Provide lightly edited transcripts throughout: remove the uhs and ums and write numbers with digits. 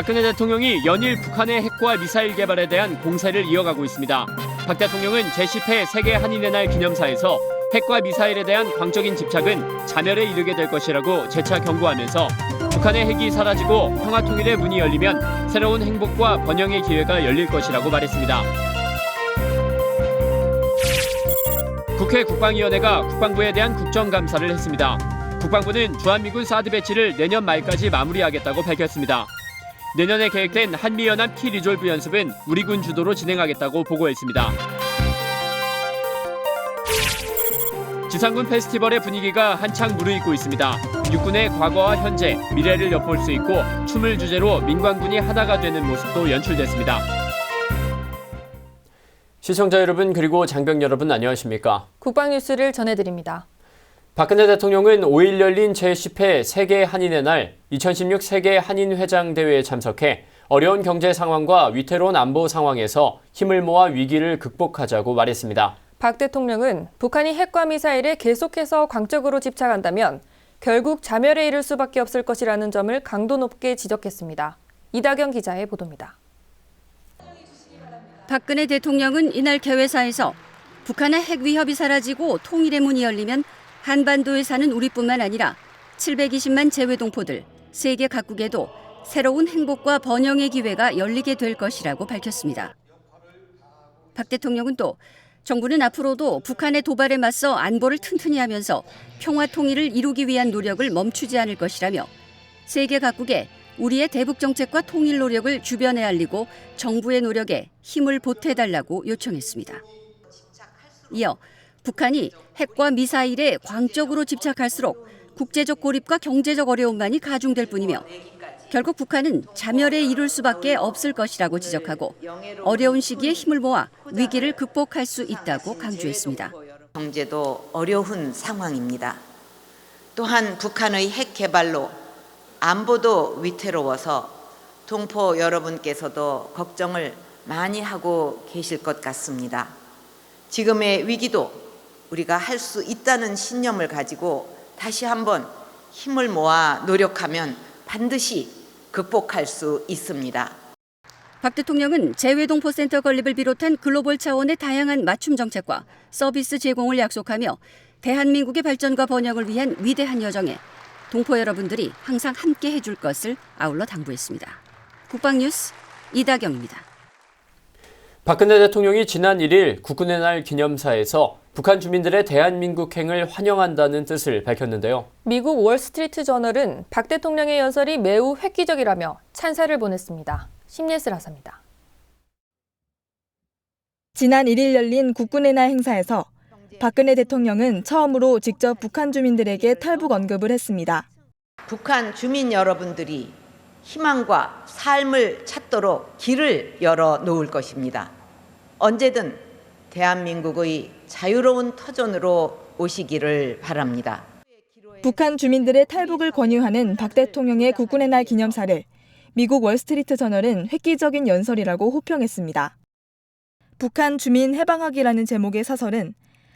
박근혜 대통령이 연일 북한의 핵과 미사일 개발에 대한 공세를 이어가고 있습니다. 박 대통령은 제10회 세계 한인의 날 기념사에서 핵과 미사일에 대한 광적인 집착은 자멸에 이르게 될 것이라고 재차 경고하면서 북한의 핵이 사라지고 평화통일의 문이 열리면 새로운 행복과 번영의 기회가 열릴 것이라고 말했습니다. 국회 국방위원회가 국방부에 대한 국정감사를 했습니다. 국방부는 주한미군 사드 배치를 내년 말까지 마무리하겠다고 밝혔습니다. 내년에 계획된 한미연합 키 리졸브 연습은 우리 군 주도로 진행하겠다고 보고했습니다. 지상군 페스티벌의 분위기가 한창 무르익고 있습니다. 육군의 과거와 현재, 미래를 엿볼 수 있고 춤을 주제로 민관군이 하나가 되는 모습도 연출됐습니다. 시청자 여러분 그리고 장병 여러분 안녕하십니까? 국방뉴스를 전해드립니다. 박근혜 대통령은 5일 열린 제10회 세계 한인의 날 2016 세계 한인회장대회에 참석해 어려운 경제 상황과 위태로운 안보 상황에서 힘을 모아 위기를 극복하자고 말했습니다. 박 대통령은 북한이 핵과 미사일에 계속해서 광적으로 집착한다면 결국 자멸에 이를 수밖에 없을 것이라는 점을 강도 높게 지적했습니다. 이다경 기자의 보도입니다. 박근혜 대통령은 이날 개회사에서 북한의 핵 위협이 사라지고 통일의 문이 열리면 한반도에 사는 우리뿐만 아니라 720만 재외동포들, 세계 각국에도 새로운 행복과 번영의 기회가 열리게 될 것이라고 밝혔습니다. 박 대통령은 또 정부는 앞으로도 북한의 도발에 맞서 안보를 튼튼히 하면서 평화 통일을 이루기 위한 노력을 멈추지 않을 것이라며 세계 각국에 우리의 대북 정책과 통일 노력을 주변에 알리고 정부의 노력에 힘을 보태달라고 요청했습니다. 이어 북한이 핵과 미사일에 광적으로 집착할수록 국제적 고립과 경제적 어려움만이 가중될 뿐이며 결국 북한은 자멸에 이를 수밖에 없을 것이라고 지적하고 어려운 시기에 힘을 모아 위기를 극복할 수 있다고 강조했습니다. 경제도 어려운 상황입니다. 또한 북한의 핵 개발로 안보도 위태로워서 동포 여러분께서도 걱정을 많이 하고 계실 것 같습니다. 지금의 위기도 우리가 할 수 있다는 신념을 가지고 다시 한번 힘을 모아 노력하면 반드시 극복할 수 있습니다. 박 대통령은 재외동포센터 건립을 비롯한 글로벌 차원의 다양한 맞춤 정책과 서비스 제공을 약속하며 대한민국의 발전과 번영을 위한 위대한 여정에 동포 여러분들이 항상 함께 해줄 것을 아울러 당부했습니다. 국방뉴스 이다경입니다. 박근혜 대통령이 지난 1일 국군의 날 기념사에서 북한 주민들의 대한민국행을 환영한다는 뜻을 밝혔는데요. 미국 월스트리트 저널은 박 대통령의 연설이 매우 획기적이라며 찬사를 보냈습니다. 심예슬아사입니다. 지난 1일 열린 국군의 날 행사에서 박근혜 대통령은 처음으로 직접 북한 주민들에게 탈북 언급을 했습니다. 북한 주민 여러분들이 희망과 삶을 찾도록 길을 열어 놓을 것입니다. 언제든 대한민국의 자유로운 터전으로 오시기를 바랍니다. 북한 주민들의 탈북을 권유하는 박 대통령의 국군의 날 기념사를 미국 월스트리트 저널은 획기적인 연설이라고 호평했습니다. 북한 주민 해방하기라는 제목의 사설은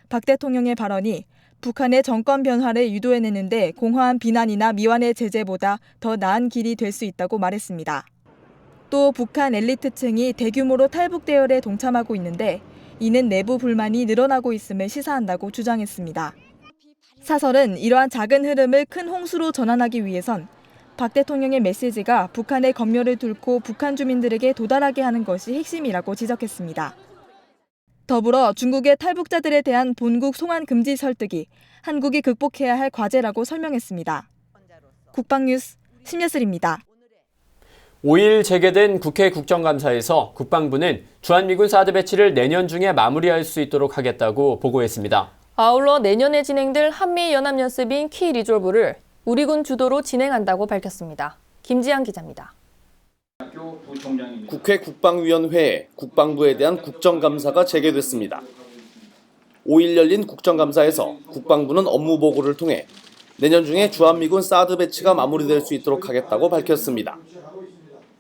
박 대통령의 발언이 북한의 정권 변화를 유도해내는데 공허한 비난이나 미완의 제재보다 더 나은 길이 될 수 있다고 말했습니다. 또 북한 엘리트층이 대규모로 탈북 대열에 동참하고 있는데 이는 내부 불만이 늘어나고 있음을 시사한다고 주장했습니다. 사설은 이러한 작은 흐름을 큰 홍수로 전환하기 위해선 박 대통령의 메시지가 북한의 검열을 뚫고 북한 주민들에게 도달하게 하는 것이 핵심이라고 지적했습니다. 더불어 중국의 탈북자들에 대한 본국 송환 금지 설득이 한국이 극복해야 할 과제라고 설명했습니다. 국방뉴스 심예슬입니다. 5일 재개된 국회 국정감사에서 국방부는 주한미군 사드 배치를 내년 중에 마무리할 수 있도록 하겠다고 보고했습니다. 아울러 내년에 진행될 한미연합연습인 키 리졸브를 우리 군 주도로 진행한다고 밝혔습니다. 김지한 기자입니다. 국회 국방위원회에 국방부에 대한 국정감사가 재개됐습니다. 5일 열린 국정감사에서 국방부는 업무 보고를 통해 내년 중에 주한미군 사드 배치가 마무리될 수 있도록 하겠다고 밝혔습니다.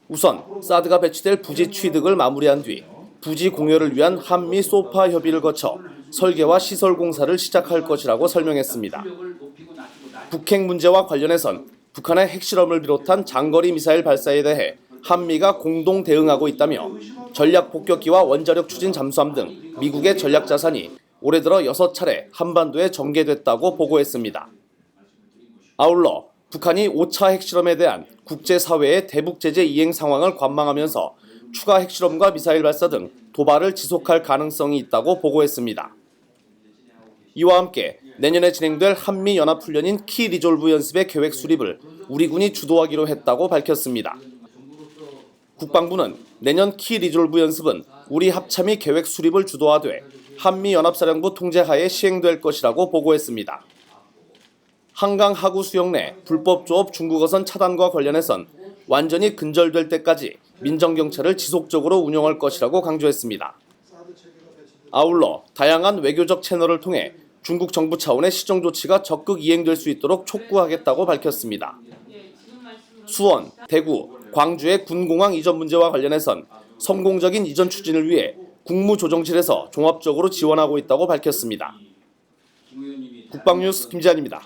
우선 사드가 배치될 부지 취득을 마무리한 뒤 부지 공여를 위한 한미 소파 협의를 거쳐 설계와 시설 공사를 시작할 것이라고 설명했습니다. 북핵 문제와 관련해선 북한의 핵실험을 비롯한 장거리 미사일 발사에 대해 한미가 공동 대응하고 있다며 전략 폭격기와 원자력 추진 잠수함 등 미국의 전략 자산이 올해 들어 6차례 한반도에 전개됐다고 보고했습니다. 아울러 북한이 5차 핵실험에 대한 국제사회의 대북 제재 이행 상황을 관망하면서 추가 핵실험과 미사일 발사 등 도발을 지속할 가능성이 있다고 보고했습니다. 이와 함께 내년에 진행될 한미연합훈련인 키 리졸브 연습의 계획 수립을 우리 군이 주도하기로 했다고 밝혔습니다. 국방부는 내년 키 리졸브 연습은 우리 합참이 계획 수립을 주도하되 한미연합사령부 통제하에 시행될 것이라고 보고했습니다. 한강 하구 수역 내 불법 조업 중국어선 차단과 관련해선 완전히 근절될 때까지 민정경찰을 지속적으로 운영할 것이라고 강조했습니다. 아울러 다양한 외교적 채널을 통해 중국 정부 차원의 시정 조치가 적극 이행될 수 있도록 촉구하겠다고 밝혔습니다. 수원, 대구, 광주의 군공항 이전 문제와 관련해선 성공적인 이전 추진을 위해 국무조정실에서 종합적으로 지원하고 있다고 밝혔습니다. 국방뉴스 김지한입니다.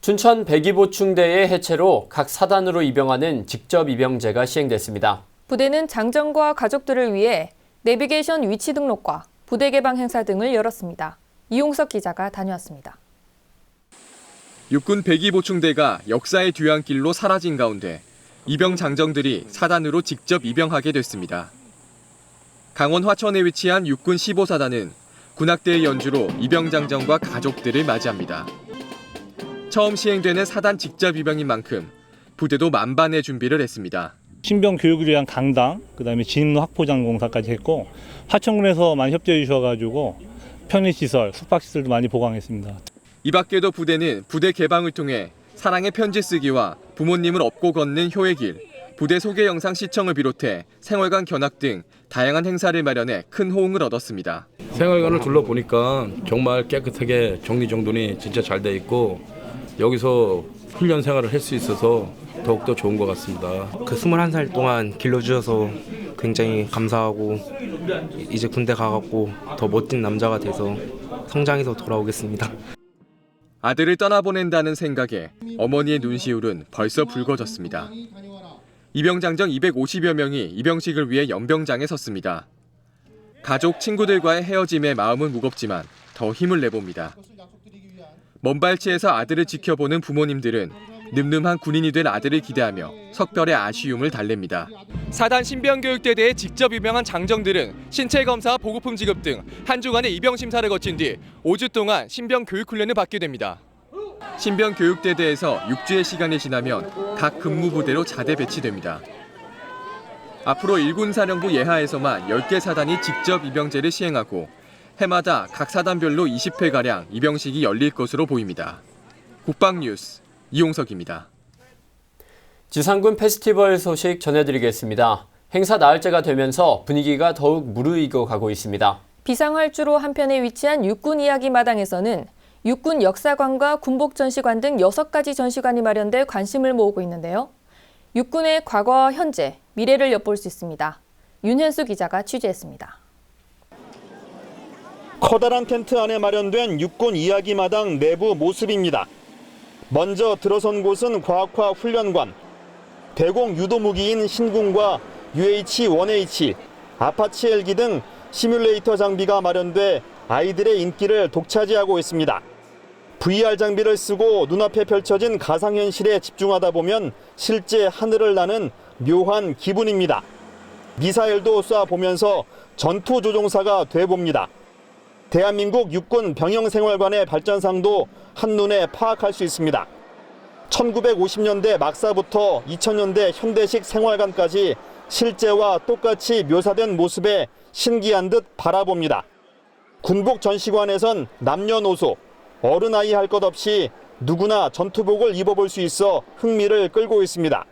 춘천 백이보충대의 해체로 각 사단으로 입영하는 직접 입영제가 시행됐습니다. 부대는 장정과 가족들을 위해 내비게이션 위치 등록과 부대 개방 행사 등을 열었습니다. 이용석 기자가 다녀왔습니다. 육군 백이보충대가 역사의 뒤안길로 사라진 가운데 입영 장정들이 사단으로 직접 입영하게 됐습니다. 강원 화천에 위치한 육군 15사단은 군악대의 연주로 입영 장정과 가족들을 맞이합니다. 처음 시행되는 사단 직접 입영인 만큼 부대도 만반의 준비를 했습니다. 신병 교육을 위한 강당, 그다음에 진입로 확보장 공사까지 했고 하천군에서 많이 협조해 주셔가지고 편의시설, 숙박시설도 많이 보강했습니다. 이 밖에도 부대는 부대 개방을 통해 사랑의 편지 쓰기와 부모님을 업고 걷는 효의 길, 부대 소개 영상 시청을 비롯해 생활관 견학 등 다양한 행사를 마련해 큰 호응을 얻었습니다. 생활관을 둘러보니까 정말 깨끗하게 정리정돈이 진짜 잘 돼 있고 여기서 훈련 생활을 할 수 있어서 더욱더 좋은 것 같습니다. 그 21살 동안 길러주셔서 굉장히 감사하고 이제 군대 가갖고 더 멋진 남자가 돼서 성장해서 돌아오겠습니다. 아들을 떠나보낸다는 생각에 어머니의 눈시울은 벌써 붉어졌습니다. 입영장정 250여 명이 입영식을 위해 연병장에 섰습니다. 가족, 친구들과의 헤어짐에 마음은 무겁지만 더 힘을 내봅니다. 먼 발치에서 아들을 지켜보는 부모님들은 늠름한 군인이 될 아들을 기대하며 석별의 아쉬움을 달랩니다. 사단 신병교육대대에 직접 입영한 장정들은 신체검사, 보급품 지급 등 한 주간의 입영 심사를 거친 뒤 5주 동안 신병 교육 훈련을 받게 됩니다. 신병교육대대에서 6주의 시간이 지나면 각 근무부대로 자대 배치됩니다. 앞으로 일군사령부 예하에서만 10개 사단이 직접 입영제를 시행하고 해마다 각 사단별로 20회가량 입영식이 열릴 것으로 보입니다. 국방뉴스 이용석입니다. 지상군 페스티벌 소식 전해드리겠습니다. 행사 나흘째가 되면서 분위기가 더욱 무르익어 가고 있습니다. 비상활주로 한편에 위치한 육군 이야기 마당에서는 육군 역사관과 군복 전시관 등 6가지 전시관이 마련돼 관심을 모으고 있는데요. 육군의 과거와 현재, 미래를 엿볼 수 있습니다. 윤현수 기자가 취재했습니다. 커다란 텐트 안에 마련된 육군 이야기 마당 내부 모습입니다. 먼저 들어선 곳은 과학화 훈련관. 대공 유도무기인 신궁과 UH-1H, 아파치 헬기 등 시뮬레이터 장비가 마련돼 아이들의 인기를 독차지하고 있습니다. VR 장비를 쓰고 눈앞에 펼쳐진 가상현실에 집중하다 보면 실제 하늘을 나는 묘한 기분입니다. 미사일도 쏴보면서 전투조종사가 돼봅니다. 대한민국 육군 병영생활관의 발전상도 한눈에 파악할 수 있습니다. 1950년대 막사부터 2000년대 현대식 생활관까지 실제와 똑같이 묘사된 모습에 신기한 듯 바라봅니다. 군복 전시관에선 남녀노소, 어른아이 할 것 없이 누구나 전투복을 입어볼 수 있어 흥미를 끌고 있습니다.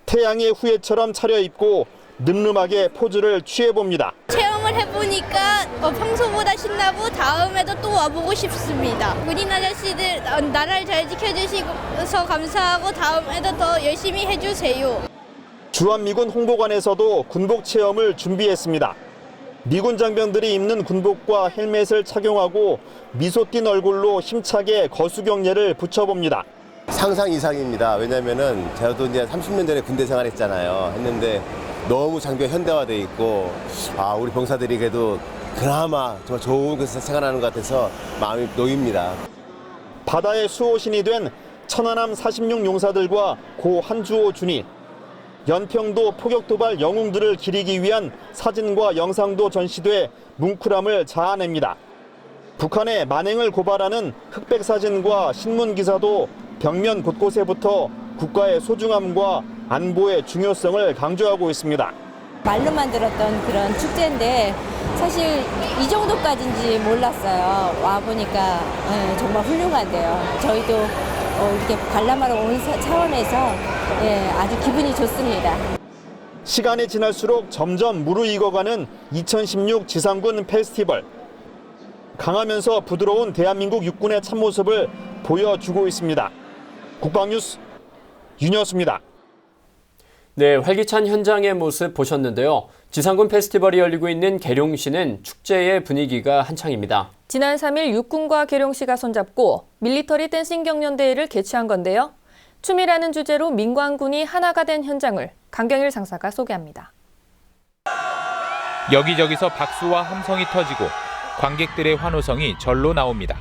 태양의 후예처럼 차려입고 늠름하게 포즈를 취해봅니다. 체험을 해보니까 평소보다 신나고 다음에도 또 와보고 싶습니다. 군인 아저씨들 나라를 잘 지켜주셔서 감사하고 다음에도 더 열심히 해주세요. 주한미군 홍보관에서도 군복 체험을 준비했습니다. 미군 장병들이 입는 군복과 헬멧을 착용하고 미소 띈 얼굴로 힘차게 거수 경례를 붙여봅니다. 상상 이상입니다. 왜냐면은 저도 이제 30년 전에 군대 생활했잖아요. 했는데 너무 장비가 현대화돼 있고 우리 병사들이 그래도 그나마 정말 좋은 곳에서 생활하는 것 같아서 마음이 놓입니다. 바다의 수호신이 된 천안함 46 용사들과 고 한주호 준이, 연평도 포격도발 영웅들을 기리기 위한 사진과 영상도 전시돼 뭉클함을 자아냅니다. 북한의 만행을 고발하는 흑백 사진과 신문 기사도 벽면 곳곳에부터 국가의 소중함과 안보의 중요성을 강조하고 있습니다. 말로만 들었던 그런 축제인데 사실 이 정도까지인지 몰랐어요. 와보니까 정말 훌륭한데요. 저희도 이렇게 관람하러 온 차원에서 아주 기분이 좋습니다. 시간이 지날수록 점점 무르익어가는 2016 지상군 페스티벌. 강하면서 부드러운 대한민국 육군의 참모습을 보여주고 있습니다. 국방뉴스 윤여수입니다. 네, 활기찬 현장의 모습 보셨는데요. 지상군 페스티벌이 열리고 있는 계룡시는 축제의 분위기가 한창입니다. 지난 3일 육군과 계룡시가 손잡고 밀리터리 댄싱 경연대회를 개최한 건데요. 춤이라는 주제로 민관군이 하나가 된 현장을 강경일 상사가 소개합니다. 여기저기서 박수와 함성이 터지고 관객들의 환호성이 절로 나옵니다.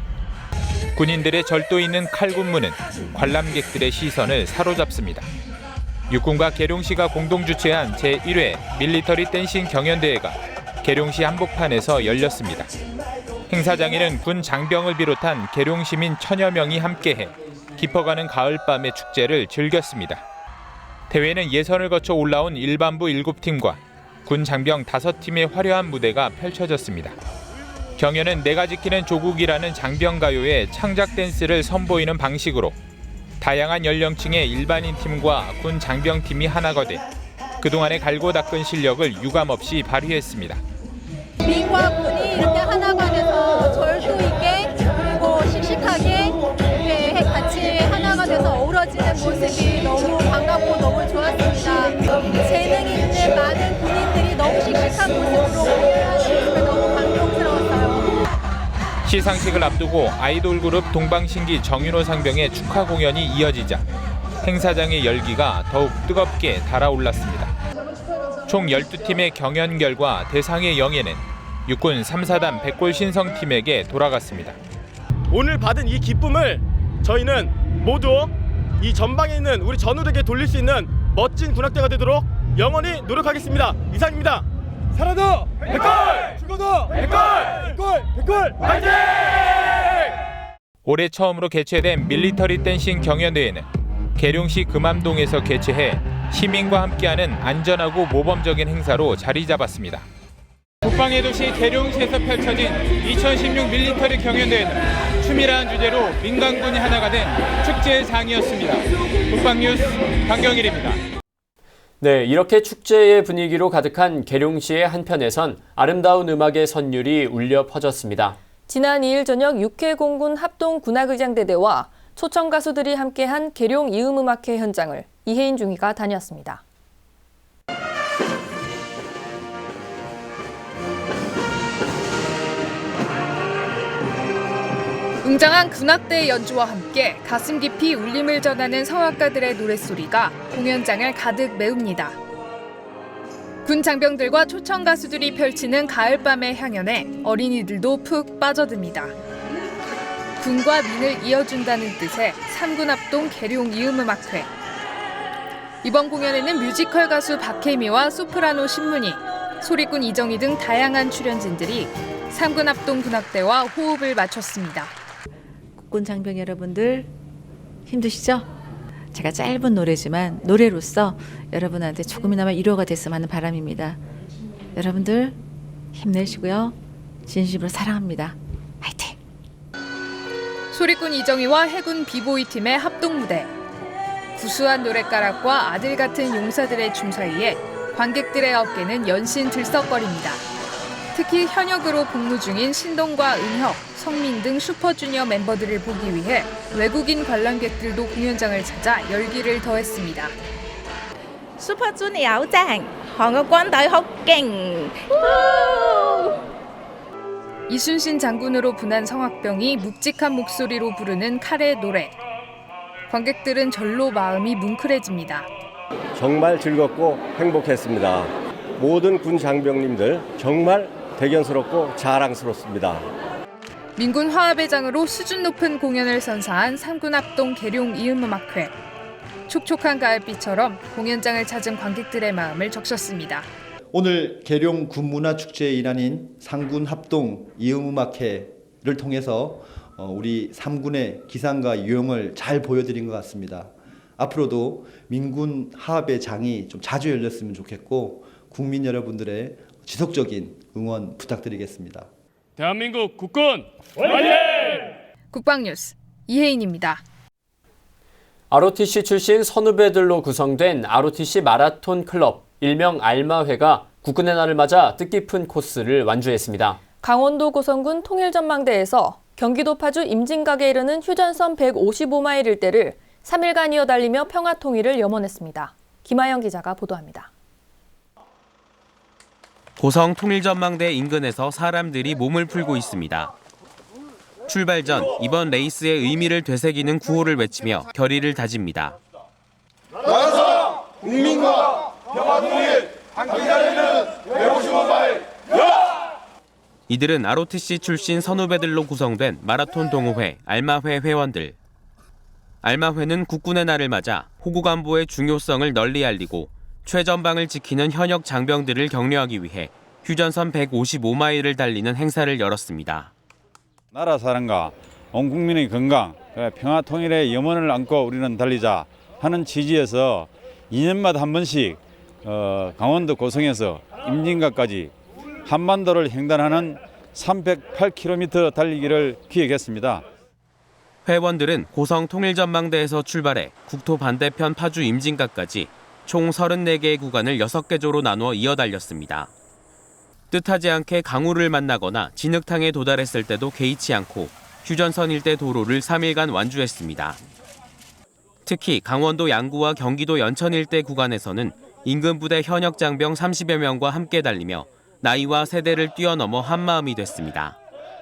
군인들의 절도 있는 칼군무는 관람객들의 시선을 사로잡습니다. 육군과 계룡시가 공동 주최한 제1회 밀리터리 댄싱 경연대회가 계룡시 한복판에서 열렸습니다. 행사장에는 군 장병을 비롯한 계룡 시민 1000여 명이 함께해 깊어가는 가을밤의 축제를 즐겼습니다. 대회는 예선을 거쳐 올라온 일반부 7팀과 군 장병 5팀의 화려한 무대가 펼쳐졌습니다. 경연은 내가 지키는 조국이라는 장병가요의 창작 댄스를 선보이는 방식으로 다양한 연령층의 일반인 팀과 군 장병 팀이 하나가 돼 그동안의 갈고 닦은 실력을 유감없이 발휘했습니다. 민과 군이 이렇게 하나가 돼서 절도 있게 그리고 씩씩하게 이렇게 같이 하나가 돼서 어우러지는 모습이 너무 반갑고 너무 좋았습니다. 재능 있는 많은 군인들이 너무 씩씩한 모습으로 공연하는 모습이 너무 감동스러웠어요. 시상식을 앞두고 아이돌 그룹 동방신기 정윤호 상병의 축하 공연이 이어지자 행사장의 열기가 더욱 뜨겁게 달아올랐습니다. 총 12팀의 경연 결과 대상의 영예는 육군 3사단 백골 신성팀에게 돌아갔습니다. 오늘 받은 이 기쁨을 저희는 모두 이 전방에 있는 우리 전우들에게 돌릴 수 있는 멋진 군악대가 되도록 영원히 노력하겠습니다. 이상입니다. 살아도 백골! 죽어도 백골! 백골! 백골! 화이팅! 올해 처음으로 개최된 밀리터리 댄싱 경연대회는 계룡시 금암동에서 개최해 시민과 함께하는 안전하고 모범적인 행사로 자리 잡았습니다. 국방의 도시 계룡시에서 펼쳐진 2016 밀리터리 경연대회는 춤이라는 주제로 민간군이 하나가 된 축제의 장이었습니다. 국방뉴스 강경일입니다. 네, 이렇게 축제의 분위기로 가득한 계룡시의 한편에선 아름다운 음악의 선율이 울려 퍼졌습니다. 지난 2일 저녁 6회 공군 합동군악의장대대와 초청 가수들이 함께한 계룡 이음음악회 현장을 이혜인 중위가 다녔습니다. 웅장한 군악대의 연주와 함께 가슴 깊이 울림을 전하는 성악가들의 노랫소리가 공연장을 가득 메웁니다. 군 장병들과 초청 가수들이 펼치는 가을밤의 향연에 어린이들도 푹 빠져듭니다. 군과 민을 이어준다는 뜻의 3군 합동 계룡 이음음악회. 이번 공연에는 뮤지컬 가수 박혜미와 소프라노 신문희, 소리꾼 이정희 등 다양한 출연진들이 3군 합동 군악대와 호흡을 맞췄습니다. 국군 장병 여러분들 힘드시죠? 제가 짧은 노래지만 노래로서 여러분한테 조금이나마 위로가 됐으면 하는 바람입니다. 여러분들 힘내시고요. 진심으로 사랑합니다. 화이팅! 소리꾼 이정희와 해군 비보이 팀의 합동 무대. 구수한 노랫가락과 아들 같은 용사들의 춤 사이에 관객들의 어깨는 연신 들썩거립니다. 특히 현역으로 복무 중인 신동과 은혁, 성민 등 슈퍼주니어 멤버들을 보기 위해 외국인 관람객들도 공연장을 찾아 열기를 더했습니다. 슈퍼주니어 好正，韓國軍隊好勁。 이순신 장군으로 분한 성악병이 묵직한 목소리로 부르는 칼의 노래. 관객들은 절로 마음이 뭉클해집니다. 정말 즐겁고 행복했습니다. 모든 군 장병님들 정말 대견스럽고 자랑스럽습니다. 민군 화합회장으로 수준 높은 공연을 선사한 3군 합동 계룡 이음음악회. 촉촉한 가을비처럼 공연장을 찾은 관객들의 마음을 적셨습니다. 오늘 계룡 군문화축제의 일환인 3군 합동 이음음악회를 통해서 우리 3군의 기상과 유형을 잘 보여드린 것 같습니다. 앞으로도 민군 화합의 장이 좀 자주 열렸으면 좋겠고 국민 여러분들의 지속적인 응원 부탁드리겠습니다. 대한민국 국군 화이팅! 국방뉴스 이혜인입니다. ROTC 출신 선후배들로 구성된 ROTC 마라톤 클럽, 일명 알마회가 국군의 날을 맞아 뜻깊은 코스를 완주했습니다. 강원도 고성군 통일전망대에서 경기도 파주 임진각에 이르는 휴전선 155마일 일대를 3일간 이어 달리며 평화통일을 염원했습니다. 김하영 기자가 보도합니다. 고성 통일전망대 인근에서 사람들이 몸을 풀고 있습니다. 출발 전 이번 레이스의 의미를 되새기는 구호를 외치며 결의를 다집니다. 나가서 국민과 평화통일 함께 달리는 155마일 이들은 ROTC 출신 선후배들로 구성된 마라톤 동호회 알마회 회원들. 알마회는 국군의 날을 맞아 호국안보의 중요성을 널리 알리고 최전방을 지키는 현역 장병들을 격려하기 위해 휴전선 155마일을 달리는 행사를 열었습니다. 나라 사랑과 온 국민의 건강, 평화 통일의 염원을 안고 우리는 달리자 하는 취지에서 2년마다 한 번씩 강원도 고성에서 임진각까지 한반도를 횡단하는 308km 달리기를 기획했습니다. 회원들은 고성 통일전망대에서 출발해 국토 반대편 파주 임진각까지 총 34개의 구간을 6개 조로 나누어 이어 달렸습니다. 뜻하지 않게 강우를 만나거나 진흙탕에 도달했을 때도 개의치 않고 휴전선 일대 도로를 3일간 완주했습니다. 특히 강원도 양구와 경기도 연천 일대 구간에서는 인근 부대 현역 장병 30여 명과 함께 달리며 나이와 세대를 뛰어넘어 한마음이 됐습니다.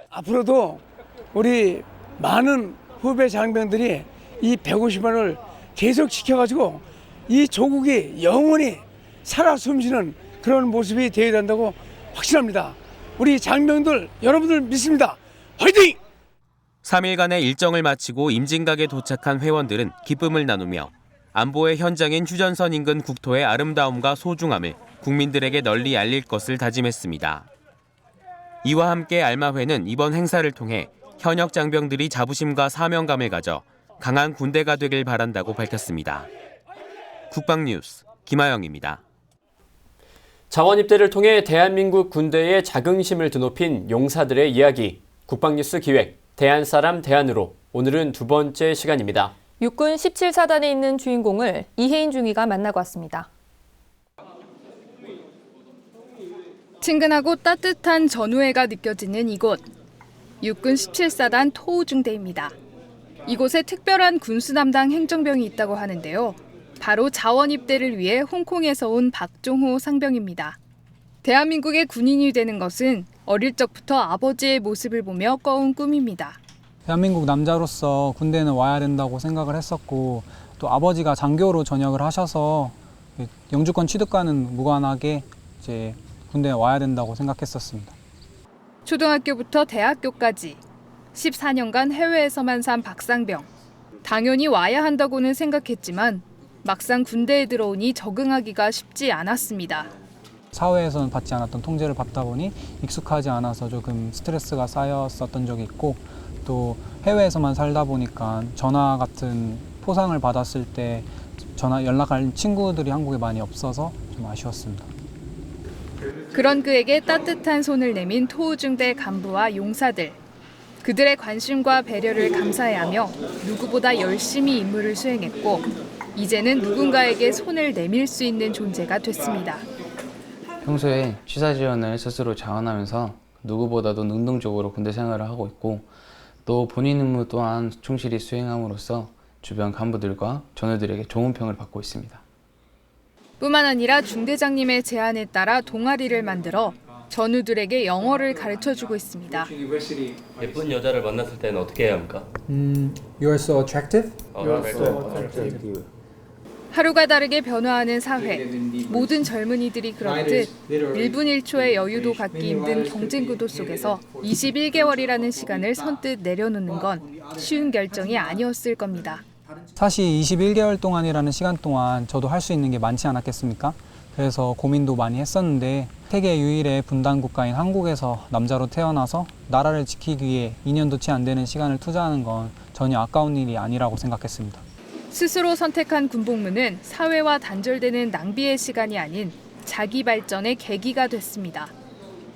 앞으로도 우리 많은 후배 장병들이 이 150만을 계속 지켜가지고 이 조국이 영원히 살아 숨쉬는 그런 모습이 되어야 된다고 확신합니다. 우리 장병들 여러분들 믿습니다. 화이팅! 3일간의 일정을 마치고 임진각에 도착한 회원들은 기쁨을 나누며 안보의 현장인 휴전선 인근 국토의 아름다움과 소중함을 국민들에게 널리 알릴 것을 다짐했습니다. 이와 함께 알마회는 이번 행사를 통해 현역 장병들이 자부심과 사명감을 가져 강한 군대가 되길 바란다고 밝혔습니다. 국방뉴스 김하영입니다. 자원 입대를 통해 대한민국 군대의 자긍심을 드높인 용사들의 이야기. 국방뉴스 기획, 대한사람 대안으로. 오늘은 두 번째 시간입니다. 육군 17사단에 있는 주인공을 이혜인 중위가 만나고 왔습니다. 친근하고 따뜻한 전우애가 느껴지는 이곳. 육군 17사단 토우중대입니다. 이곳에 특별한 군수 담당 행정병이 있다고 하는데요. 바로 자원 입대를 위해 홍콩에서 온 박종호 상병입니다. 대한민국의 군인이 되는 것은 어릴 적부터 아버지의 모습을 보며 꿔온 꿈입니다. 대한민국 남자로서 군대는 와야 된다고 생각을 했었고 또 아버지가 장교로 전역을 하셔서 영주권 취득과는 무관하게 이제 군대에 와야 된다고 생각했었습니다. 초등학교부터 대학교까지 14년간 해외에서만 산 박상병. 당연히 와야 한다고는 생각했지만 막상 군대에 들어오니 적응하기가 쉽지 않았습니다. 사회에서는 받지 않았던 통제를 받다 보니 익숙하지 않아서 조금 스트레스가 쌓였었던 적이 있고 또 해외에서만 살다 보니까 전화 같은 포상을 받았을 때 연락할 친구들이 한국에 많이 없어서 좀 아쉬웠습니다. 그런 그에게 따뜻한 손을 내민 토우중대 간부와 용사들. 그들의 관심과 배려를 감사해하며 누구보다 열심히 임무를 수행했고 이제는 누군가에게 손을 내밀 수 있는 존재가 됐습니다. 평소에 취사 지원을 스스로 자원하면서 누구보다도 능동적으로 군대 생활을 하고 있고 또 본인 임무 또한 충실히 수행함으로써 주변 간부들과 전우들에게 좋은 평을 받고 있습니다. 뿐만 아니라 중대장님의 제안에 따라 동아리를 만들어 전우들에게 영어를 가르쳐주고 있습니다. 예쁜 여자를 만났을 때는 어떻게 해야 합니까? You're so attractive. 하루가 다르게 변화하는 사회. 모든 젊은이들이 그렇듯 1분 1초의 여유도 갖기 힘든 경쟁 구도 속에서 21개월이라는 시간을 선뜻 내려놓는 건 쉬운 결정이 아니었을 겁니다. 사실 21개월 동안이라는 시간 동안 저도 할 수 있는 게 많지 않았겠습니까? 그래서 고민도 많이 했었는데 세계 유일의 분단 국가인 한국에서 남자로 태어나서 나라를 지키기 위해 2년도 채 안 되는 시간을 투자하는 건 전혀 아까운 일이 아니라고 생각했습니다. 스스로 선택한 군복무는 사회와 단절되는 낭비의 시간이 아닌 자기 발전의 계기가 됐습니다.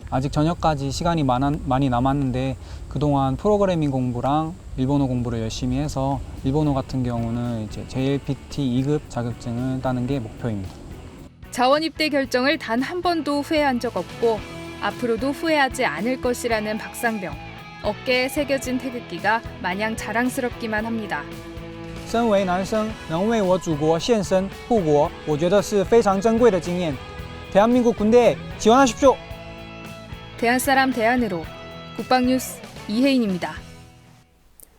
아직 저녁까지 시간이 많이 남았는데 그동안 프로그래밍 공부랑 일본어 공부를 열심히 해서 일본어 같은 경우는 이제 JLPT 2급 자격증을 따는 게 목표입니다. 자원 입대 결정을 단 한 번도 후회한 적 없고 앞으로도 후회하지 않을 것이라는 박상병. 어깨에 새겨진 태극기가 마냥 자랑스럽기만 합니다. 身为男生能为我祖国献身护国，我觉得是非常珍贵的经验。 대한민국 군대에 지원하십시오. 대한사람 대안으로 국방뉴스 이혜인입니다.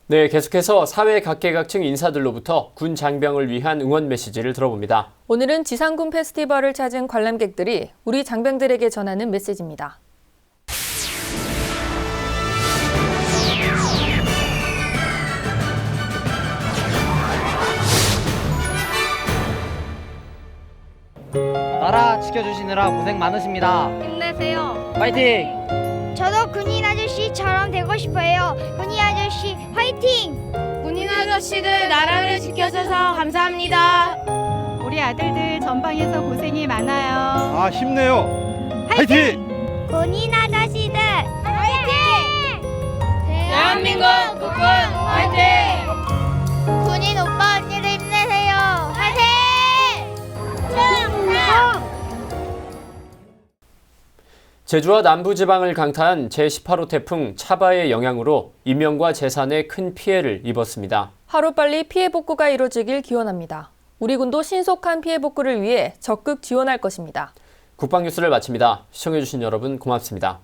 네, 계속해서 사회 각계각층 인사들로부터 군 장병을 위한 응원 메시지를 들어봅니다. 오늘은 지상군 페스티벌을 찾은 관람객들이 우리 장병들에게 전하는 메시지입니다. 나라 지켜주시느라 고생 많으십니다. 힘내세요. 파이팅! 저도 군인 아저씨처럼 되고 싶어요. 군인 아저씨 화이팅! 군인 아저씨들 나라를 지켜줘서 감사합니다. 우리 아들들 전방에서 고생이 많아요. 아, 힘내요. 파이팅! 군인 아저씨들 화이팅! 대한민국 국군 화이팅! 군인 오빠 언니들 힘내세요. 화이팅! 제주와 남부지방을 강타한 제18호 태풍 차바의 영향으로 인명과 재산에 큰 피해를 입었습니다. 하루빨리 피해 복구가 이루어지길 기원합니다. 우리 군도 신속한 피해 복구를 위해 적극 지원할 것입니다. 국방뉴스를 마칩니다. 시청해주신 여러분 고맙습니다.